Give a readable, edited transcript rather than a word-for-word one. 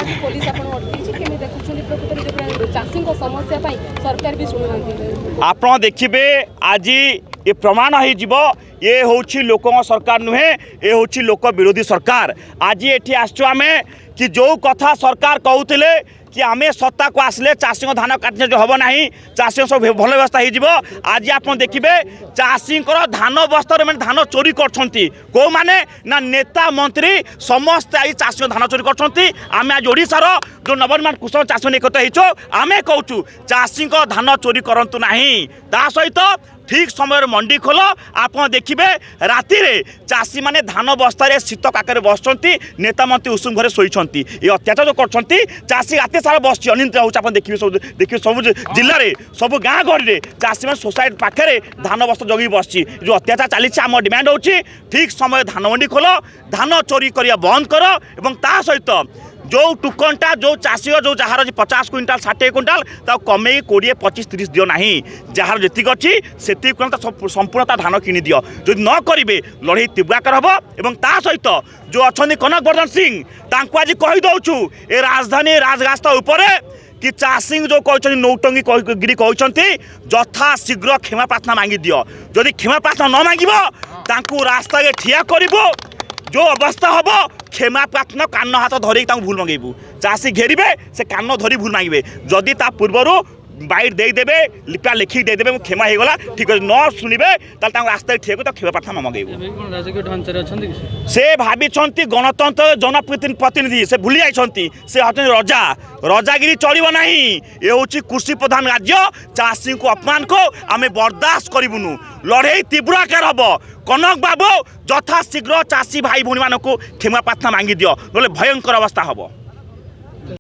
आज पुलिस आपण अटकी केमी देखुछन प्रकृति जो चाषी को समस्या पाई सरकार भी सुनु आप देखिए आज ये प्रमाण हो ये हूँ लोक सरकार नुहे ये हूँ लोक विरोधी सरकार। आज ये आसचु आम कि जो कथा सरकार कहते कि आम सत्ता को आसले चाषी धान काटे जो हम ना चाषी सब भल व्यवस्था हो। आज आप देखिए चाषी धान बस्तर में धान चोरी करो मैंने ना नेता मंत्री समस्त आई चाषी धान चोरी करें। आज ओडार जो नवनिर्माण कुशल चाष एकत्र होमें कहूँ चाषी धान चोरी करूँ ना ता सहित ठीक समय मंडी खोल आप देखिए राति चाषी मैंने धान बस्तार शीत काकर बसुँच नेता मंत्री उषुम घरे शोचती ये अत्याचार जो कर चाषी रात सारा बस अनिद्रा हो देखिए सब जिले में सब गाँ गहली चाषी मैंने सोसाइटी पाखे धान बस्ता जगि बस जो अत्याचार चली आम डिमांड हो ठीक समय धान मंडी खोल धान चोरी करने बंद कर एवं ता सहित जो टुकनटा जो चाषी जो जार 50 क्विंटाल 60 क्विंटाल कमे 20-25-30 दियो ना जार जी अच्छी से संपूर्ण धान किनी दियो जो न करेंगे लड़ाई तीव्राकर हम एवं ता सहित जो अच्छा कनक वर्धन सिंह आज कहीदे ए राजधानी राजरास्ता उपरे कि चाषी जो कहते नौटंगी गिरी कहते यथा शीघ्र क्षमा प्रार्थना मांगी दियो जदि क्षमा प्रार्थना न मांग रास्ता ठिया कर जो अवस्था हम क्षमा प्रार्थना कान हाथ धरिक भूल मंगेबू चाषी घेरिबे से कान धरी भूल मांगे जदि ता पूर्वर बाइट देदेवे लिपा लिखिक देदेवे क्षमा हो गला ठीक है न शुणे रास्ता ठिया तो क्षमा प्रार्थना मंगेबू से भावी गणतंत्र जनप्रतिनिधि से भूली जाइए से हमें रजा रजागिरी चलो ना ये हूँ कृषि प्रधान राज्य चाषी को अपमान को आम बर्दाश्त करूँ लड़े तीव्र आकार हम कनक बाबू यथा शीघ्र चाषी भाई भूणी मानक क्षमा प्रार्थना मांगी दियो ना भयंकर अवस्था हम।